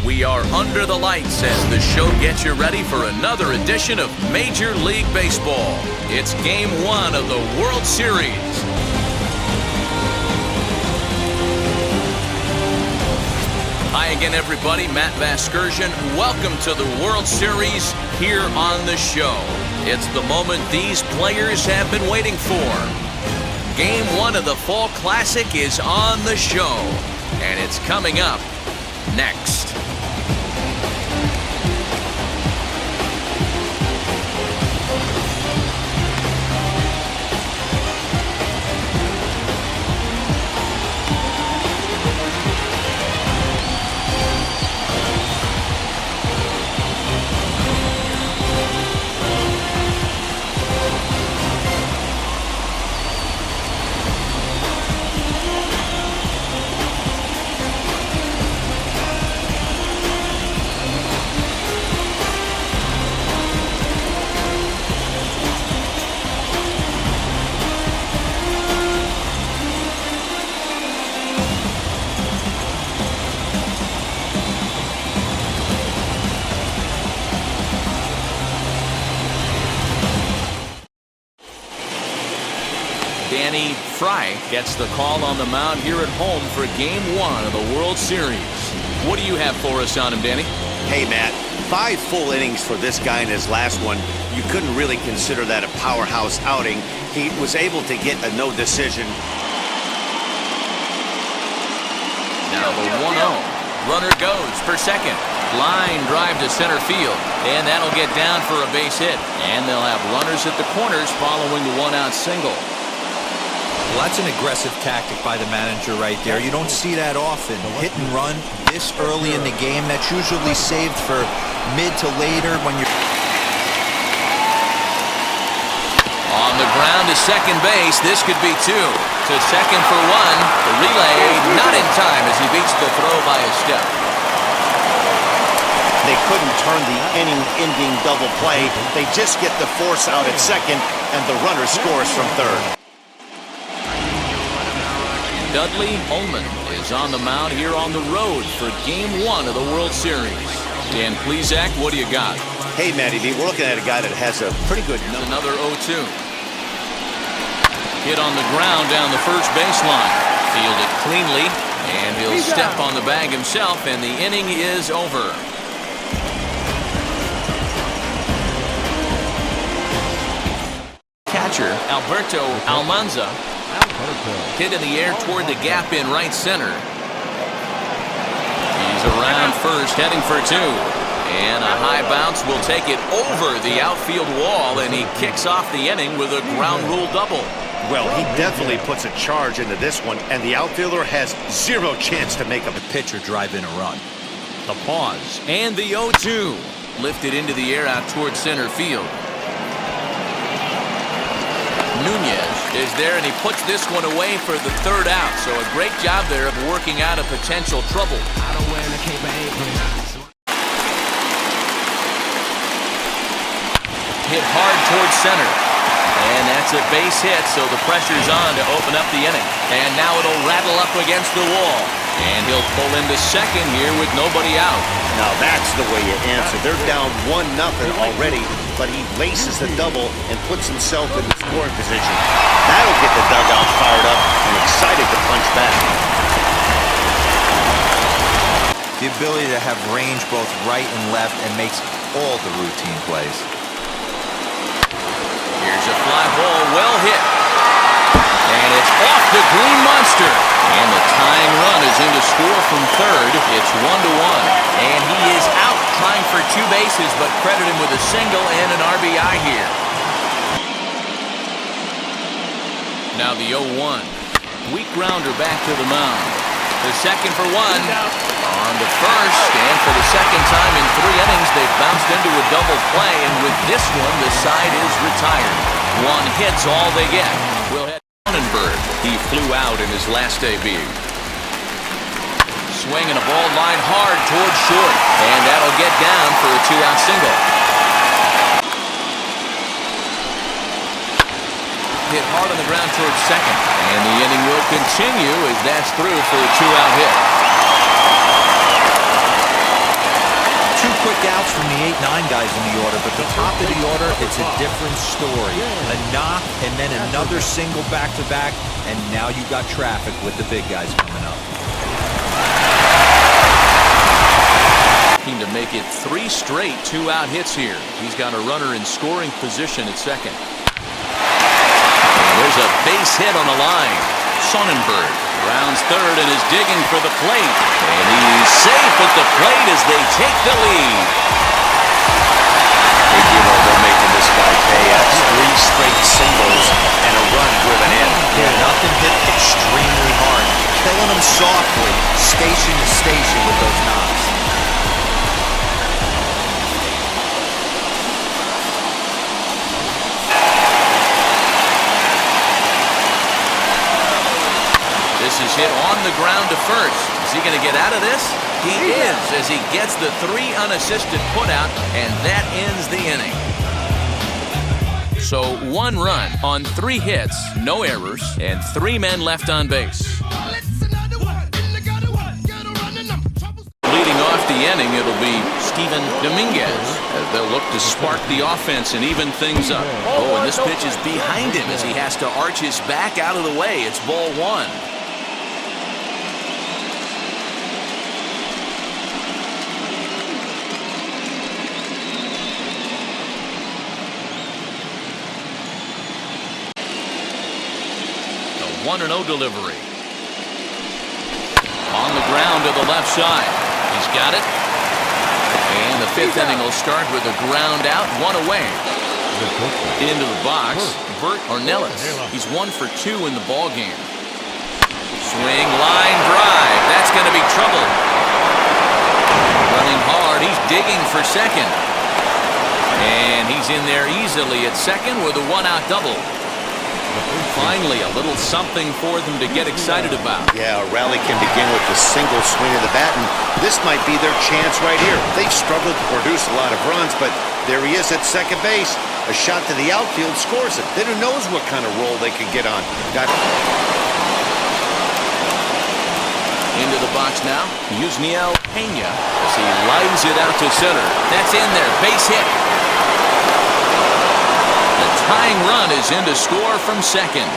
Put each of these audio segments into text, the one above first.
We are under the lights as the show gets you ready for another edition of Major League Baseball. It's Game 1 of the World Series. Hi again, everybody. Matt Vasgersian. Welcome to the World Series here on the show. It's the moment these players have been waiting for. Game 1 of the Fall Classic is on the show, and it's coming up next. Danny Fry gets the call on the mound here at home for Game 1 of the World Series. What do you have for us on him, Danny? Hey, Matt. 5 full innings for this guy in his last one. You couldn't really consider that a powerhouse outing. He was able to get a no decision. Now the 1-0. Runner goes for second. Line drive to center field. And that'll get down for a base hit. And they'll have runners at the corners following the one-out single. Well, that's an aggressive tactic by the manager right there. You don't see that often. Hit and run this early in the game. That's usually saved for mid to later when you're... On the ground to second base. This could be 2. To second for 1. The relay not in time as he beats the throw by a step. They couldn't turn the inning-ending double play. They just get the force out at second, and the runner scores from third. Dudley Ullman is on the mound here on the road for Game 1 of the World Series. Dan Plesac, what do you got? Hey, Matty B, we're looking at a guy that has a pretty good number. Another 0-2. Hit on the ground down the first baseline. Fielded cleanly, and he'll step on the bag himself, and the inning is over. Catcher Alberto Almanza hit in the air toward the gap in right center. He's around first, heading for 2. And a high bounce will take it over the outfield wall, and he kicks off the inning with a ground rule double. Well, he definitely puts a charge into this one, and the outfielder has 0 chance to make a pitcher drive in a run. The pause, and the 0-2. Lifted into the air out toward center field. Nunez is there, and he puts this one away for the third out. So a great job there of working out a potential trouble. Hit hard towards center. And that's a base hit, so the pressure's on to open up the inning. And now it'll rattle up against the wall. And he'll pull into second here with nobody out. Now that's the way you answer. They're down 1-0 already, but he laces the double and puts himself in the scoring position. That'll get the dugout fired up and excited to punch back. The ability to have range both right and left and makes all the routine plays. Here's a fly ball, well hit. And it's off the green monster. And the tying run is in to score from third. It's 1-1. And he is out trying for 2 bases, but credit him with a single and an RBI here. Now the 0-1. Weak grounder back to the mound. The second for 1. On to first, and for the second time in 3 innings, they've bounced into a double play, and with this one, the side is retired. 1 hit's all they get. We'll head to Cronenberg. He flew out in his last debut. Swinging a ball line hard towards short, and that'll get down for a 2-out single. Hit hard on the ground towards second, and the inning will continue as that's through for a 2-out hit. 8, 9 guys in the order, but the top of the order, it's a different story. A knock and then another single back-to-back, and now you got traffic with the big guys coming up. To make it 3 straight 2-out hits here. He's got a runner in scoring position at second. And there's a base hit on the line. Sonnenberg rounds third and is digging for the plate. And he's safe at the plate as they take the lead. Hey, they're making this guy pay. That's 3 straight singles and a run driven in. Yeah, nothing hit extremely hard. Killing them softly, station to station with those knocks. This is hit on the ground to first. Is he going to get out of this? He is, as he gets the 3 unassisted putout, and that ends the inning. So 1 run on 3 hits, no errors, and 3 men left on base. Leading off the inning, it'll be Steven Dominguez, as they'll look to spark the offense and even things up. Oh, and this pitch is behind him as he has to arch his back out of the way. It's ball 1. The 1-0 delivery. On the ground to the left side. He's got it. And the 5th inning will start with a ground out, 1 away. Into the box, Bert Ornelas. He's 1 for 2 in the ball game. Swing, line drive. That's going to be trouble. Running hard. He's digging for second. And he's in there easily at second with a 1-out double. Finally, a little something for them to get excited about. Yeah, a rally can begin with a single swing of the bat, and this might be their chance right here. They've struggled to produce a lot of runs, but there he is at second base. A shot to the outfield scores it. Then who knows what kind of roll they can get on. Into the box now, Yusniel Pena as he lines it out to center. That's in there, base hit. Tying run is in to score from second.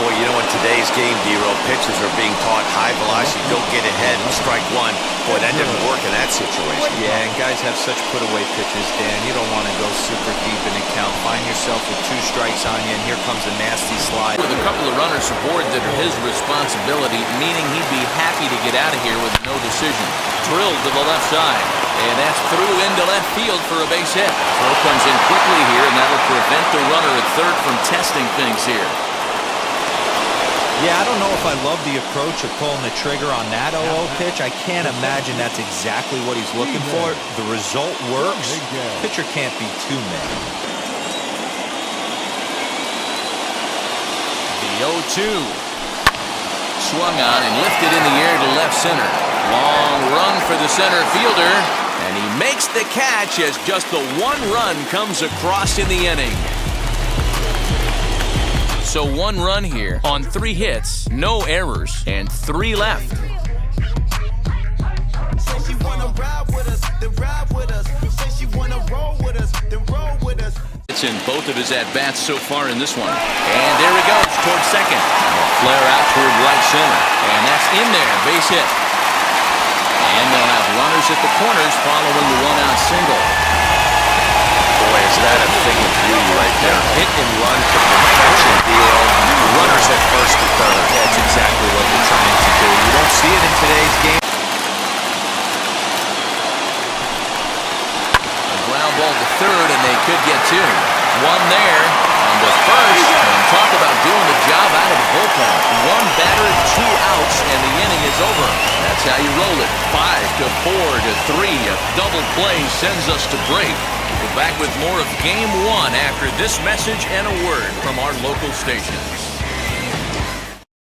Boy, you know, in today's game, D-Row, pitchers are being taught high velocity, go get ahead, strike 1. Boy, that didn't work in that situation. Yeah, and guys have such put-away pitches, Dan. You don't want to go super deep in the count. Find yourself with 2 strikes on you, and here comes a nasty slide. With a couple of runners aboard that are his responsibility, meaning he'd be happy to get out of here with no decision. Drilled to the left side. And that's through into left field for a base hit. Throw comes in quickly here, and that'll prevent the runner at third from testing things here. Yeah, I don't know if I love the approach of pulling the trigger on that 0-0 pitch. I can't imagine that's exactly what he's looking for. The result works. Pitcher can't be too mad. The 0-2. Swung on and lifted in the air to left center. Long run for the center fielder. And he makes the catch as just the 1 run comes across in the inning. So 1 run here on 3 hits, no errors, and 3 left. It's in both of his at-bats so far in this one. And there he goes towards second. Flare out toward right center. And that's in there, base hit. And they'll have runners at the corners following the 1-out single. Boy, is that a thing of beauty right there. Hit and run to perfection, deal. Runners at first and third. That's exactly what they're trying to do. You don't see it in today's game. A ground ball to third, and they could get 2. 1 there on the first. And talk about doing the job out of the bullpen. 1 batter, 2 outs, and the inning is over. That's how you roll it. 5-4 to 3. A double play sends us to break. We're back with more of Game 1 after this message and a word from our local stations.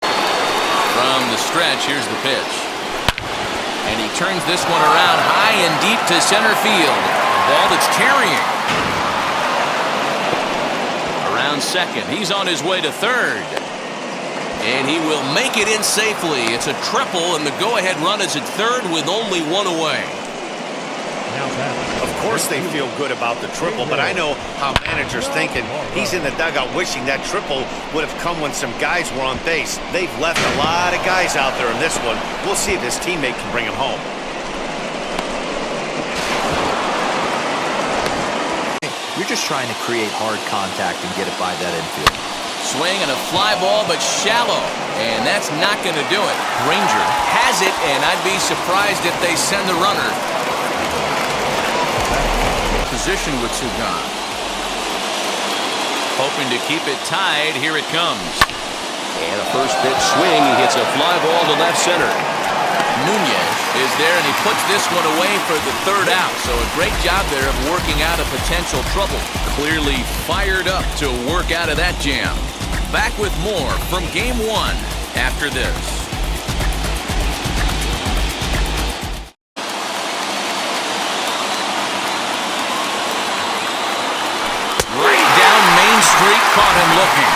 From the stretch, here's the pitch. And he turns this one around high and deep to center field. A ball that's carrying. Around second. He's on his way to third. And he will make it in safely. It's a triple, and the go-ahead run is at third with only 1 away. Of course they feel good about the triple, but I know how managers thinking. He's in the dugout wishing that triple would have come when some guys were on base. They've left a lot of guys out there in this one. We'll see if his teammate can bring him home. You're just trying to create hard contact and get it by that infield. Swing and a fly ball, but shallow. And that's not going to do it. Granger has it, and I'd be surprised if they send the runner. Position with Sugan. Hoping to keep it tied. Here it comes. And a first pitch swing. He hits a fly ball to left center. Nunez is there, and he puts this one away for the third out. So a great job there of working out a potential trouble. Clearly fired up to work out of that jam. Back with more from Game 1 after this. Right down Main Street, caught him looking.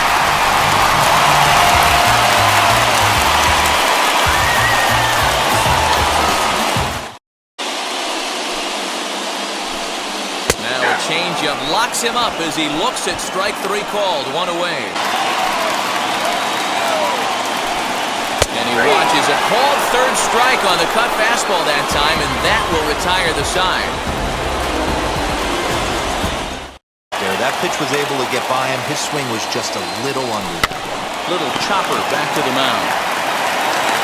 Now a changeup locks him up as he looks at strike 3 called, 1 away. And he watches a called third strike on the cut fastball that time, and that will retire the side. That pitch was able to get by him. His swing was just a little under that. Little chopper back to the mound.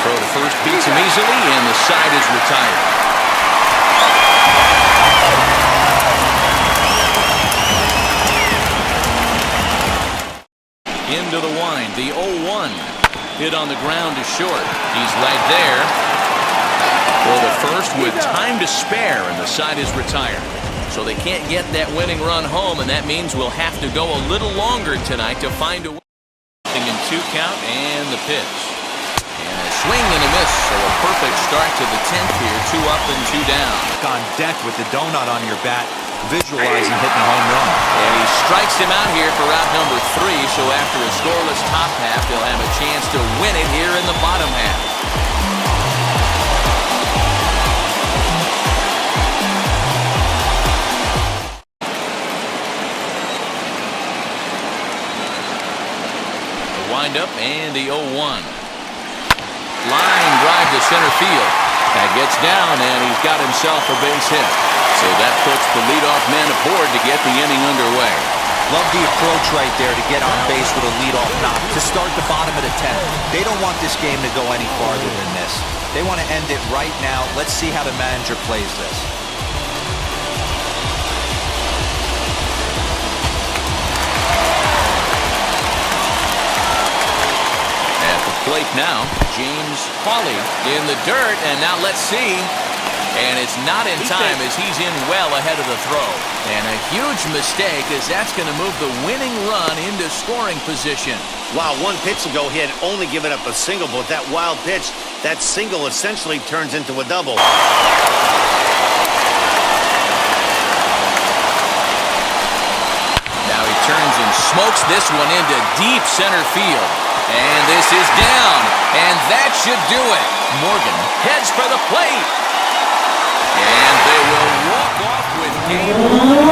Throw to first beats him easily, and the side is retired. Into the wind, the 0-1. Hit on the ground to short. He's right there. For the first with time to spare, and the side is retired. So they can't get that winning run home, and that means we'll have to go a little longer tonight to find a win. In 2 count, and the pitch. And a swing and a miss, so a perfect start to the 10th here. 2 up and 2 down. On deck with the donut on your bat, visualizing hitting a home run. And he strikes him out here for out number 3, so after a scoreless top half, they'll have a chance to win it here in the bottom half. Wind up and the 0-1. Line drive to center field. That gets down, and he's got himself a base hit. So that puts the leadoff man aboard to get the inning underway. Love the approach right there to get on base with a leadoff knock to start the bottom of the 10th. They don't want this game to go any farther than this. They want to end it right now. Let's see how the manager plays this. Plate now, James Hawley in the dirt, and now let's see. And it's not in time as he's in well ahead of the throw. And a huge mistake as that's going to move the winning run into scoring position. Wow, 1 pitch ago he had only given up a single, but that wild pitch, that single essentially turns into a double. Now he turns and smokes this one into deep center field. And this is down, and that should do it. Morgan heads for the plate. And they will walk off with game 1.